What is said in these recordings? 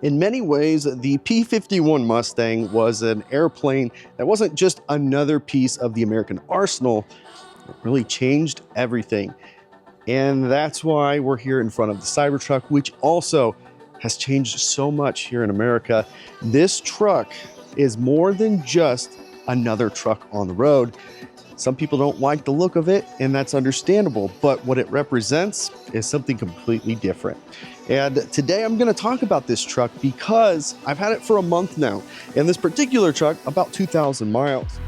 In many ways, the P-51 Mustang was an airplane that wasn't just another piece of the American arsenal. It really changed everything. And that's why we're here in front of the Cybertruck, which also has changed so much here in America. This truck is more than just another truck on the road. Some people don't like the look of it, and that's understandable, but what it represents is something completely different. And today I'm going to talk about this truck because I've had it for a month now, and this particular truck, about 2,000 miles.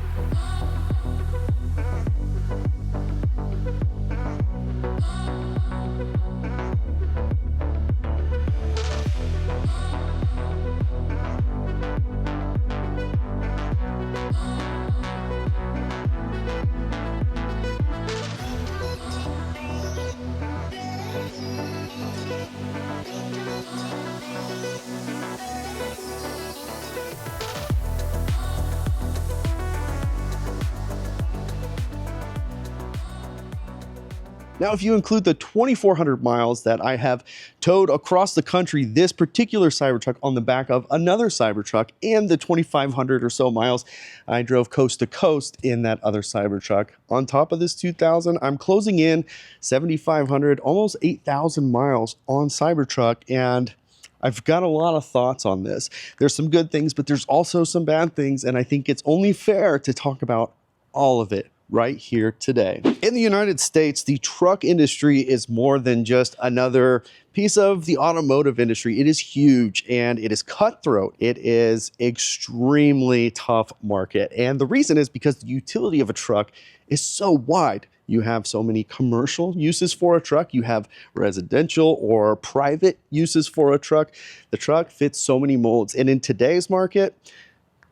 Now, if you include the 2,400 miles that I have towed across the country, this particular Cybertruck on the back of another Cybertruck, and the 2,500 or so miles I drove coast to coast in that other Cybertruck, on top of this 2,000, I'm closing in 7,500, almost 8,000 miles on Cybertruck, and I've got a lot of thoughts on this. There's some good things, but there's also some bad things, and I think it's only fair to talk about all of it right here today. In the United States, the truck industry is more than just another piece of the automotive industry. It is huge and it is cutthroat. It is extremely tough market. And the reason is because the utility of a truck is so wide. You have so many commercial uses for a truck. You have residential or private uses for a truck. The truck fits so many molds. And in today's market,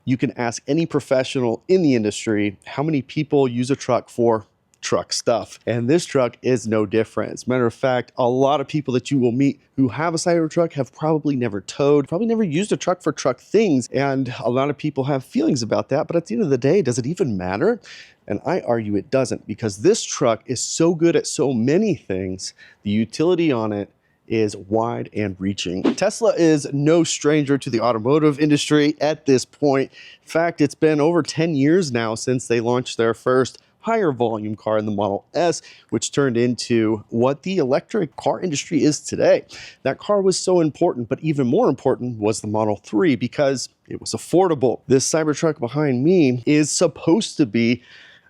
you can ask any professional in the industry how many people use a truck for truck stuff. And this truck is no different. As a matter of fact, a lot of people that you will meet who have a Cybertruck have probably never towed, probably never used a truck for truck things. And a lot of people have feelings about that. But at the end of the day, does it even matter? And I argue it doesn't, because this truck is so good at so many things. The utility on it is wide and reaching. Tesla is no stranger to the automotive industry at this point. In fact, it's been over 10 years now since they launched their first higher volume car in the Model S, which turned into what the electric car industry is today. That car was so important, but even more important was the Model 3 because it was affordable. This Cybertruck behind me is supposed to be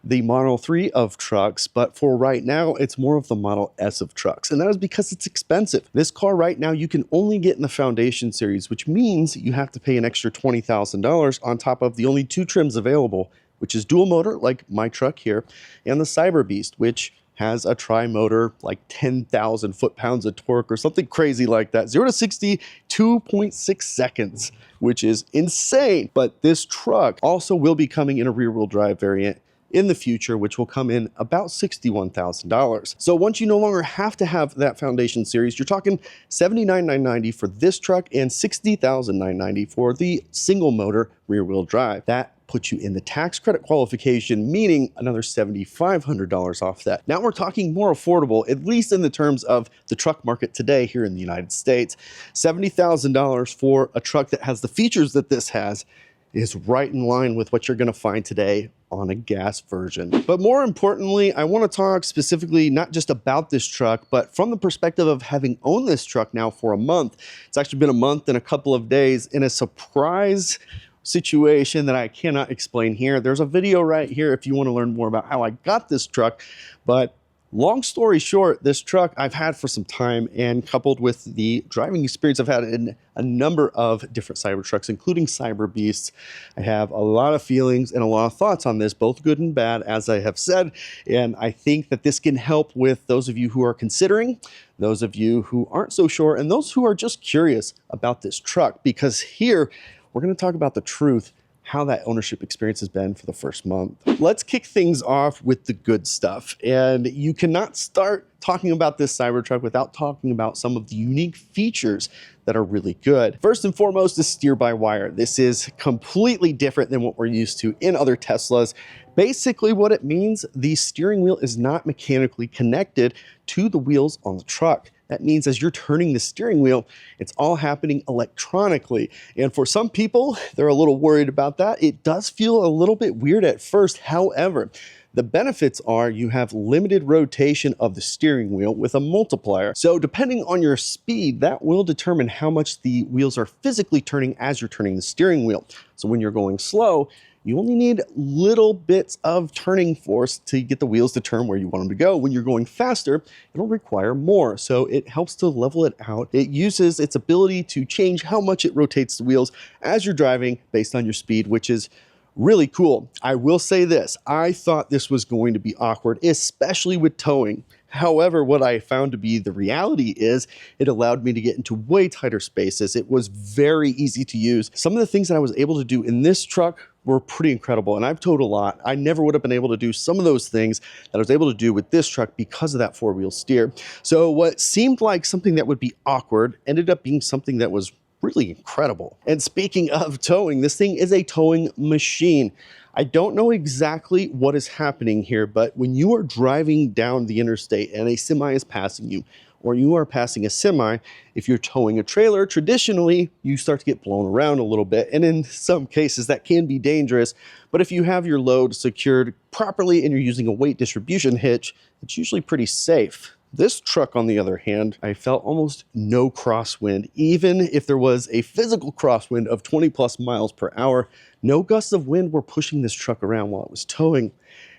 the Model 3 of trucks, but for right now, it's more of the Model S of trucks. And that is because it's expensive. This car right now, you can only get in the Foundation series, which means you have to pay an extra $20,000 on top of the only two trims available, which is dual motor, like my truck here, and the Cyber Beast, which has a tri-motor, like 10,000 foot-pounds of torque or something crazy like that. 0 to 60, 2.6 seconds, which is insane. But this truck also will be coming in a rear-wheel drive variant in the future, which will come in about $61,000. So once you no longer have to have that Foundation series, you're talking $79,990 for this truck and $60,990 for the single motor rear wheel drive. That puts you in the tax credit qualification, meaning another $7,500 off that. Now we're talking more affordable, at least in the terms of the truck market today here in the United States. $70,000 for a truck that has the features that this has is right in line with what you're going to find today on a gas version. But more importantly, I want to talk specifically not just about this truck, but from the perspective of having owned this truck now for a month. It's actually been a month and a couple of days in a surprise situation that I cannot explain here. There's a video right here if you want to learn more about how I got this truck. But long story short, this truck I've had for some time, and coupled with the driving experience I've had in a number of different Cybertrucks, including Cyber Beasts, I have a lot of feelings and a lot of thoughts on this, both good and bad, as I have said. And I think that this can help with those of you who are considering, those of you who aren't so sure, and those who are just curious about this truck, because here we're going to talk about the truth, how that ownership experience has been for the first month. Let's kick things off with the good stuff. And you cannot start talking about this Cybertruck without talking about some of the unique features that are really good. First and foremost is steer-by-wire. This is completely different than what we're used to in other Teslas. Basically what it means, the steering wheel is not mechanically connected to the wheels on the truck. That means as you're turning the steering wheel, it's all happening electronically. And for some people, they're a little worried about that. It does feel a little bit weird at first. However, the benefits are you have limited rotation of the steering wheel with a multiplier. So depending on your speed, that will determine how much the wheels are physically turning as you're turning the steering wheel. So when you're going slow, you only need little bits of turning force to get the wheels to turn where you want them to go. When you're going faster, it'll require more. So it helps to level it out. It uses its ability to change how much it rotates the wheels as you're driving based on your speed, which is really cool. I will say this, I thought this was going to be awkward, especially with towing. However, what I found to be the reality is it allowed me to get into way tighter spaces. It was very easy to use. Some of the things that I was able to do in this truck were pretty incredible, and I've towed a lot. I never would have been able to do some of those things that I was able to do with this truck because of that four-wheel steer. So what seemed like something that would be awkward ended up being something that was really incredible. And speaking of towing, this thing is a towing machine. I don't know exactly what is happening here, but when you are driving down the interstate and a semi is passing you, or you are passing a semi, if you're towing a trailer, traditionally, you start to get blown around a little bit. And in some cases, that can be dangerous. But if you have your load secured properly and you're using a weight distribution hitch, it's usually pretty safe. This truck, on the other hand, I felt almost no crosswind. Even if there was a physical crosswind of 20 plus miles per hour, no gusts of wind were pushing this truck around while it was towing.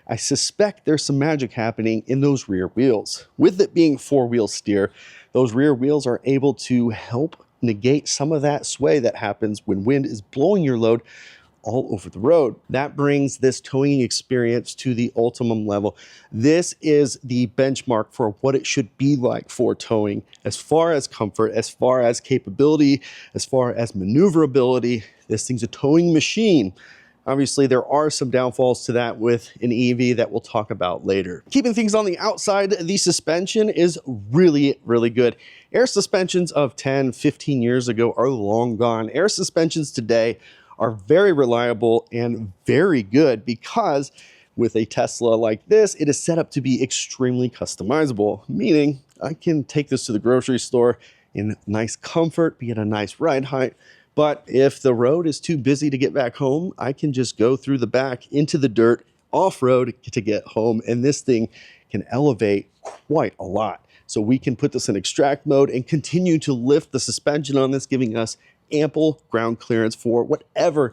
I suspect there's some magic happening in those rear wheels. With it being four-wheel steer, those rear wheels are able to help negate some of that sway that happens when wind is blowing your load all over the road. That brings this towing experience to the ultimate level. This is the benchmark for what it should be like for towing, as far as comfort, as far as capability, as far as maneuverability. This thing's a towing machine. Obviously, there are some downfalls to that with an EV that we'll talk about later. Keeping things on the outside, the suspension is really, really good. Air suspensions of 10, 15 years ago are long gone. Air suspensions today are very reliable and very good because with a Tesla like this, it is set up to be extremely customizable, meaning I can take this to the grocery store in nice comfort, be at a nice ride height. But if the road is too busy to get back home, I can just go through the back into the dirt off-road to get home. And this thing can elevate quite a lot. So we can put this in extract mode and continue to lift the suspension on this, giving us ample ground clearance for whatever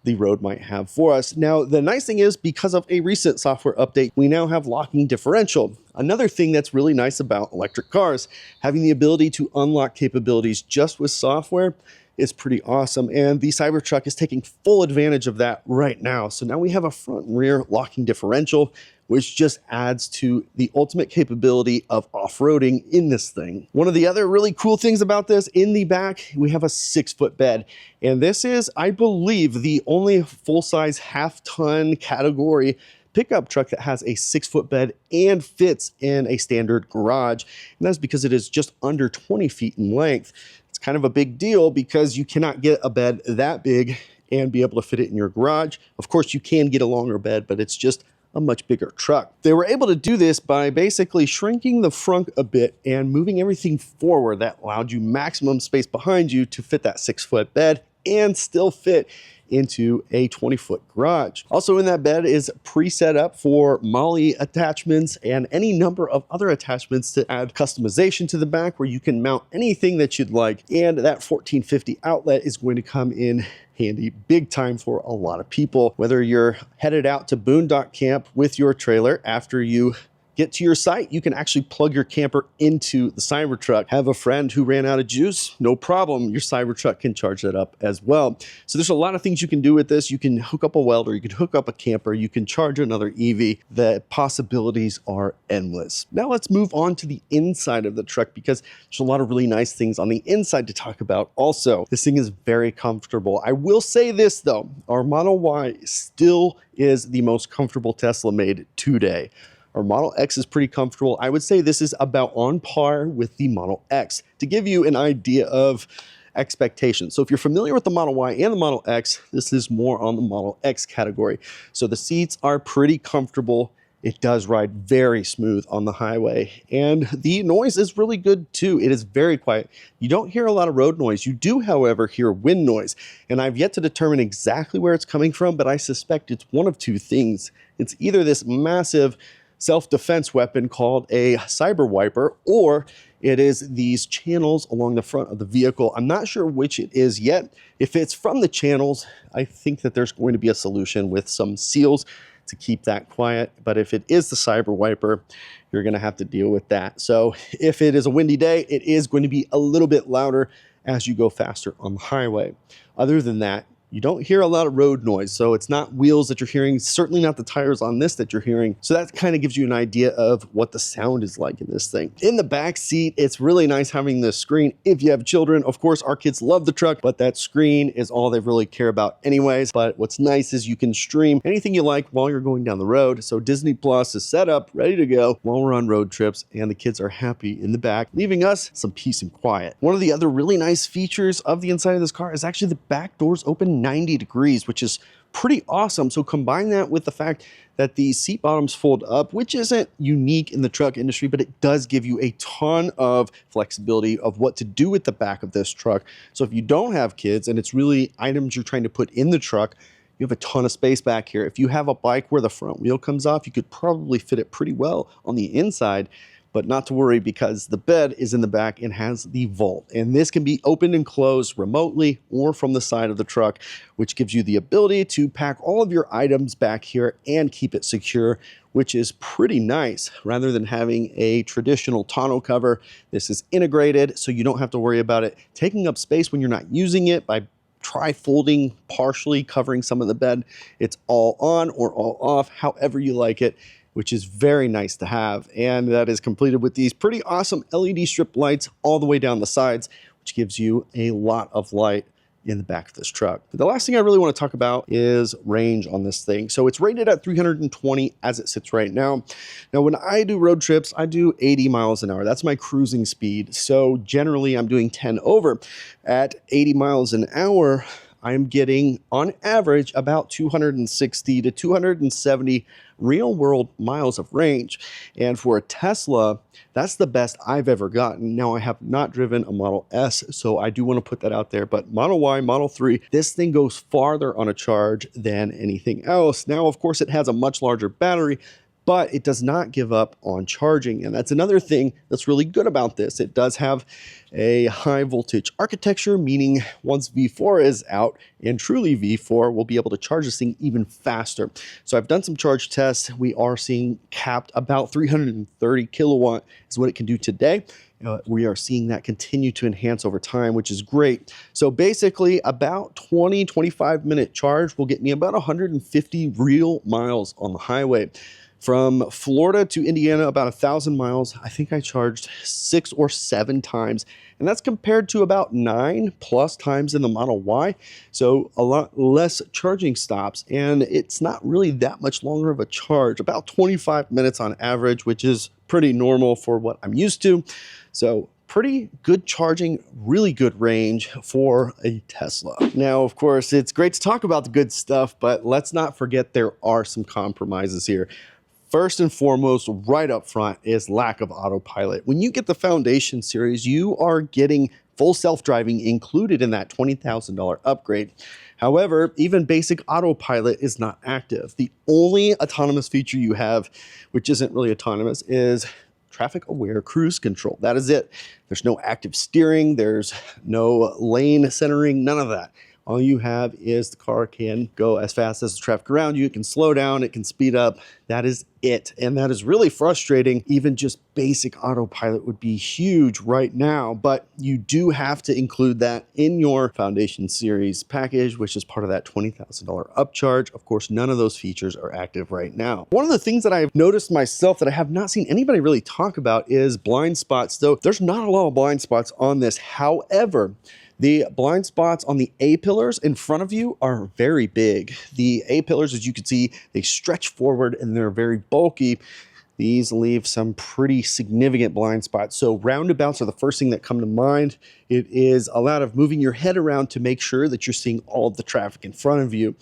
the road might have for us. Now, the nice thing is because of a recent software update, we now have locking differential. Another thing that's really nice about electric cars, having the ability to unlock capabilities just with software is pretty awesome. And the Cybertruck is taking full advantage of that right now. So now we have a front and rear locking differential, which just adds to the ultimate capability of off-roading in this thing. One of the other really cool things about this, in the back, we have a 6-foot bed. And this is, I believe, the only full-size half-ton category pickup truck that has a 6-foot bed and fits in a standard garage. And that's because it is just under 20 feet in length. It's kind of a big deal because you cannot get a bed that big and be able to fit it in your garage. Of course, you can get a longer bed, but it's just a much bigger truck. They were able to do this by basically shrinking the front a bit and moving everything forward. That allowed you maximum space behind you to fit that 6-foot bed and still fit into a 20-foot garage. Also in that bed is pre-set up for MOLLE attachments and any number of other attachments to add customization to the back where you can mount anything that you'd like. And that 1450 outlet is going to come in handy big time for a lot of people. Whether you're headed out to boondock camp with your trailer after you get to your site, you can actually plug your camper into the Cybertruck. Have a friend who ran out of juice? No problem. Your Cybertruck can charge that up as well. So there's a lot of things you can do with this. You can hook up a welder, you can hook up a camper, you can charge another EV. The possibilities are endless. Now let's move on to the inside of the truck because there's a lot of really nice things on the inside to talk about also. This thing is very comfortable. I will say this though, our Model Y still is the most comfortable Tesla made today. Our Model X is pretty comfortable. I would say this is about on par with the Model X. To give you an idea of expectations. So if you're familiar with the Model Y and the Model X, this is more on the Model X category. So the seats are pretty comfortable It does ride very smooth on the highway, and the noise is really good too. It is very quiet. You don't hear a lot of road noise. You do, however, hear wind noise, and I've yet to determine exactly where it's coming from, but I suspect it's one of two things. It's either this massive self-defense weapon called a cyber wiper, or it is these channels along the front of the vehicle. I'm not sure which it is yet. If it's from the channels, I think that there's going to be a solution with some seals to keep that quiet. But if it is the cyber wiper, you're going to have to deal with that. So if it is a windy day, it is going to be a little bit louder as you go faster on the highway. Other than that, you don't hear a lot of road noise, so it's not wheels that you're hearing, certainly not the tires on this that you're hearing. So that kind of gives you an idea of what the sound is like in this thing. In the back seat, it's really nice having this screen if you have children. Of course, our kids love the truck, but that screen is all they really care about anyways. But what's nice is you can stream anything you like while you're going down the road. So Disney Plus is set up, ready to go while we're on road trips, and the kids are happy in the back, leaving us some peace and quiet. One of the other really nice features of the inside of this car is actually the back doors open 90 degrees, which is pretty awesome. So combine that with the fact that the seat bottoms fold up, which isn't unique in the truck industry, but it does give you a ton of flexibility of what to do with the back of this truck. So if you don't have kids and it's really items you're trying to put in the truck, you have a ton of space back here. If you have a bike where the front wheel comes off, you could probably fit it pretty well on the inside. But not to worry, because the bed is in the back and has the vault. And this can be opened and closed remotely or from the side of the truck, which gives you the ability to pack all of your items back here and keep it secure, which is pretty nice. Rather than having a traditional tonneau cover, this is integrated, so you don't have to worry about it taking up space when you're not using it by tri-folding, partially covering some of the bed. It's all on or all off, however you like it, which is very nice to have. And that is completed with these pretty awesome LED strip lights all the way down the sides, which gives you a lot of light in the back of this truck. But the last thing I really want to talk about is range on this thing. So it's rated at 320 as it sits right now. Now, when I do road trips, I do 80 miles an hour. That's my cruising speed. So generally I'm doing 10 over. At 80 miles an hour, I'm getting on average about 260 to 270 real world miles of range. And for a Tesla, that's the best I've ever gotten. Now, I have not driven a Model S, so I do want to put that out there, but Model Y, Model 3, this thing goes farther on a charge than anything else. Now, of course, it has a much larger battery, but it does not give up on charging. And that's another thing that's really good about this. It does have a high voltage architecture, meaning once V4 is out, and truly V4 will be able to charge this thing even faster. So I've done some charge tests. We are seeing capped about 330 kilowatt is what it can do today. We are seeing that continue to enhance over time, which is great. So basically about 25 minute charge will get me about 150 real miles on the highway. From Florida to Indiana, about 1,000 miles, I think I charged 6 or 7 times. And that's compared to about 9+ times in the Model Y. So a lot less charging stops. And it's not really that much longer of a charge, about 25 minutes on average, which is pretty normal for what I'm used to. So pretty good charging, really good range for a Tesla. Now, of course, it's great to talk about the good stuff, but let's not forget there are some compromises here. First and foremost, right up front, is lack of autopilot. When you get the Foundation series, you are getting full self-driving included in that $20,000 upgrade. However, even basic autopilot is not active. The only autonomous feature you have, which isn't really autonomous, is traffic-aware cruise control. That is it. There's no active steering, there's no lane centering, none of that. All you have is the car can go as fast as the traffic around you. It can slow down, it can speed up. That is it. And that is really frustrating. Even just basic autopilot would be huge right now, but you do have to include that in your Foundation series package, which is part of that $20,000 upcharge. Of course, none of those features are active right now. One of the things that I've noticed myself that I have not seen anybody really talk about is blind spots. Though there's not a lot of blind spots on this. However, the blind spots on the A-pillars in front of you are very big. The A-pillars, as you can see, they stretch forward and they're very bulky. these leave some pretty significant blind spots. So roundabouts are the first thing that come to mind. It is a lot of moving your head around to make sure that you're seeing all of the traffic in front of you.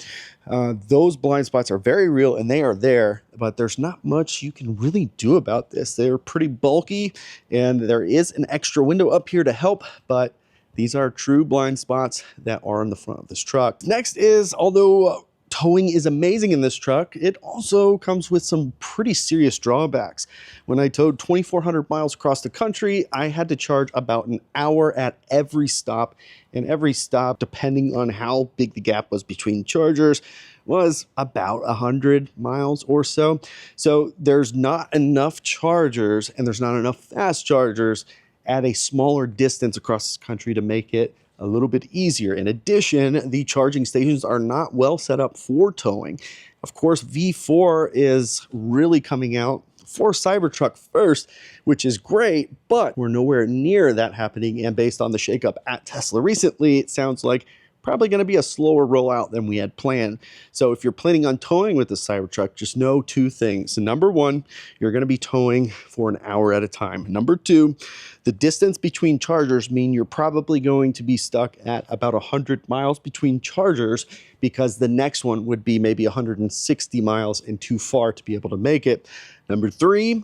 Those blind spots are very real and they are there, but there's not much you can really do about this. They're pretty bulky and there is an extra window up here to help, but these are true blind spots that are in the front of this truck. Next is, although towing is amazing in this truck, it also comes with some pretty serious drawbacks. When I towed 2,400 miles across the country, I had to charge about an hour at every stop, and every stop, depending on how big the gap was between chargers, was about 100 miles or so. So there's not enough chargers and there's not enough fast chargers at a smaller distance across this country to make it a little bit easier. In addition, the charging stations are not well set up for towing. Of course, V4 is really coming out for Cybertruck first, which is great, but we're nowhere near that happening. And based on the shakeup at Tesla recently, it sounds like probably going to be a slower rollout than we had planned. So if you're planning on towing with the Cybertruck, just know two things. Number one, you're going to be towing for an hour at a time. Number two, the distance between chargers mean you're probably going to be stuck at about 100 miles between chargers because the next one would be maybe 160 miles and too far to be able to make it. Number three,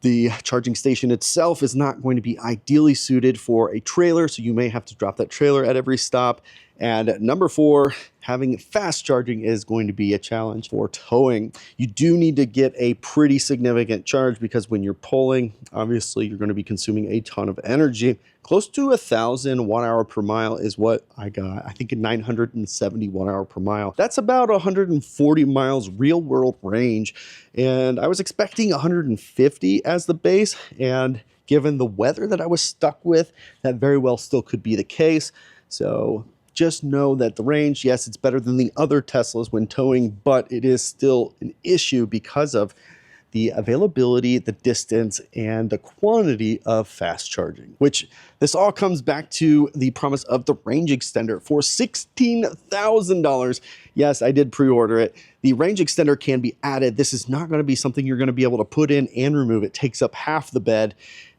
the charging station itself is not going to be ideally suited for a trailer, so you may have to drop that trailer at every stop. And number four, having fast charging is going to be a challenge for towing. You do need to get a pretty significant charge because when you're pulling, obviously you're going to be consuming a ton of energy. Close to 1,000 watt-hour per mile is what I got. I think 970 watt-hour per mile. That's about 140 miles real-world range. And I was expecting 150 as the base. And given the weather that I was stuck with, that very well still could be the case. So just know that the range, yes, it's better than the other Teslas when towing, but it is still an issue because of the availability, the distance, and the quantity of fast charging, which this all comes back to the promise of the range extender for $16,000. Yes, I did pre-order it. The range extender can be added. This is not going to be something you're going to be able to put in and remove. It takes up half the bed,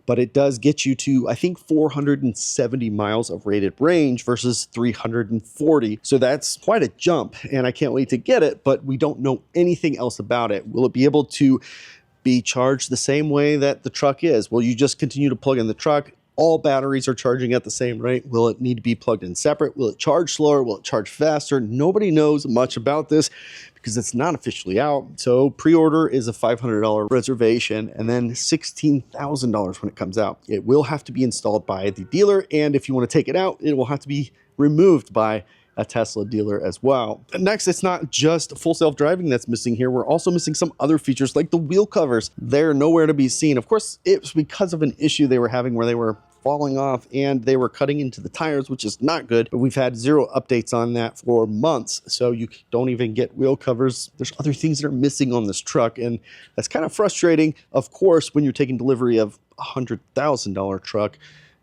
but it does get you to, I think, 470 miles of rated range versus 340. So that's quite a jump, and I can't wait to get it, but we don't know anything else about it. Will it be able to be charged the same way that the truck is? Will you just continue to plug in the truck? All batteries are charging at the same rate. Will it need to be plugged in separate? Will it charge slower? Will it charge faster? Nobody knows much about this because it's not officially out. So pre-order is a $500 reservation and then $16,000 when it comes out. It will have to be installed by the dealer, and if you want to take it out, it will have to be removed by a Tesla dealer as well. And next, it's not just full self-driving that's missing here. We're also missing some other features like the wheel covers. They're nowhere to be seen. Of course, it was because of an issue they were having where they were falling off and they were cutting into the tires, which is not good, but we've had zero updates on that for months, so you don't even get wheel covers. There's other things that are missing on this truck, and that's kind of frustrating, of course, when you're taking delivery of a $100,000 truck,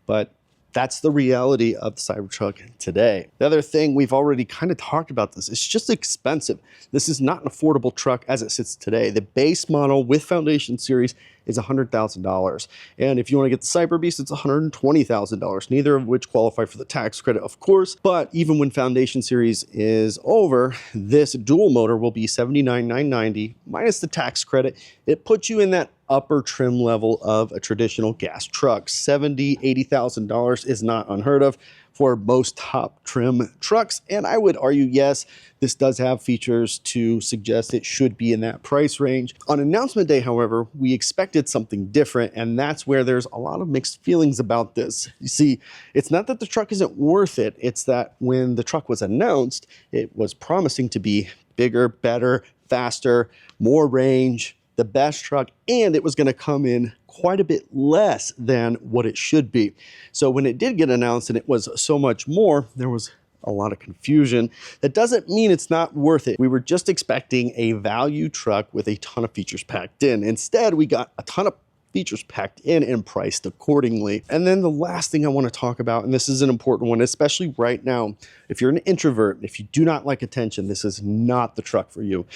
but that's the reality of the Cybertruck today. The other thing, we've already kind of talked about this, it's just expensive. This is not an affordable truck as it sits today. The base model with Foundation Series is $100,000. And if you want to get the Cyber Beast, it's $120,000, neither of which qualify for the tax credit, of course. But even when Foundation Series is over, this dual motor will be $79,990 minus the tax credit. It puts you in that upper trim level of a traditional gas truck. $70,000, $80,000 is not unheard of for most top trim trucks. And I would argue, yes, this does have features to suggest it should be in that price range. On announcement day, however, we expected something different, and that's where there's a lot of mixed feelings about this. You see, it's not that the truck isn't worth it, it's that when the truck was announced, it was promising to be bigger, better, faster, more range, the best truck, and it was going to come in quite a bit less than what it should be. So when it did get announced and it was so much more, there was a lot of confusion. That doesn't mean it's not worth it. We were just expecting a value truck with a ton of features packed in. Instead, we got a ton of features packed in and priced accordingly. And then the last thing I want to talk about, and this is an important one, especially right now, if you're an introvert, if you do not like attention, this is not the truck for you.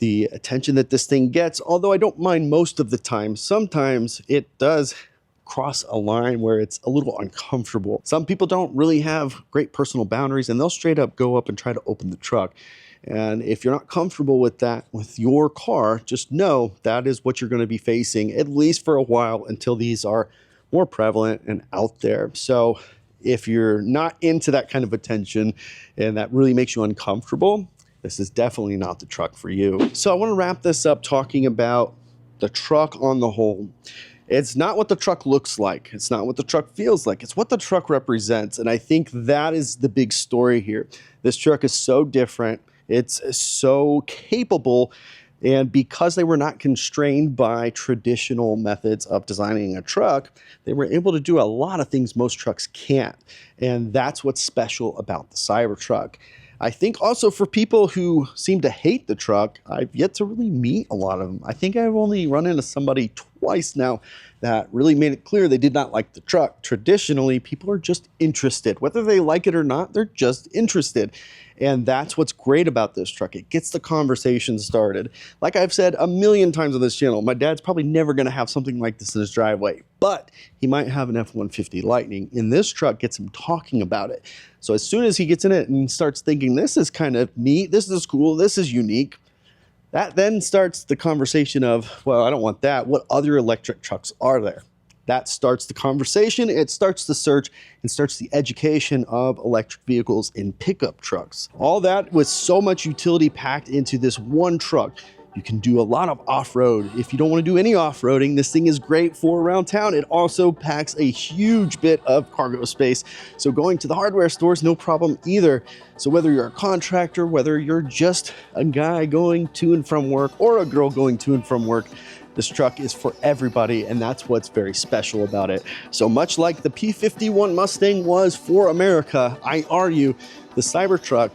the attention that this thing gets, although I don't mind most of the time. Sometimes it does cross a line where it's a little uncomfortable. Some people don't really have great personal boundaries, and they'll straight up go up and try to open the truck. And if you're not comfortable with that with your car, just know that is what you're going to be facing, at least for a while, until these are more prevalent and out there. So if you're not into that kind of attention and that really makes you uncomfortable, this is definitely not the truck for you. So I want to wrap this up talking about the truck on the whole. It's not what the truck looks like. It's not what the truck feels like. It's what the truck represents. And I think that is the big story here. This truck is so different. It's so capable. And because they were not constrained by traditional methods of designing a truck, they were able to do a lot of things most trucks can't. And that's what's special about the Cybertruck. I think also for people who seem to hate the truck, I've yet to really meet a lot of them. I think I've only run into somebody twice now that really made it clear they did not like the truck. Traditionally, people are just interested. Whether they like it or not, they're just interested. And that's what's great about this truck. It gets the conversation started. Like I've said a million times on this channel, my dad's probably never gonna have something like this in his driveway, but he might have an F-150 Lightning, and this truck gets him talking about it. So as soon as he gets in it and starts thinking, this is kind of neat, this is cool, this is unique, that then starts the conversation of, well, I don't want that. What other electric trucks are there? That starts the conversation. It starts the search and starts the education of electric vehicles in pickup trucks. All that with so much utility packed into this one truck. You can do a lot of off-road. If you don't want to do any off-roading, this thing is great for around town. It also packs a huge bit of cargo space. So going to the hardware store is no problem either. So whether you're a contractor, whether you're just a guy going to and from work or a girl going to and from work, this truck is for everybody, and that's what's very special about it. So much like the P-51 Mustang was for America, I argue the Cybertruck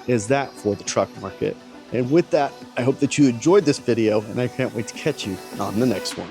is that for the truck market. And with that, I hope that you enjoyed this video, and I can't wait to catch you on the next one.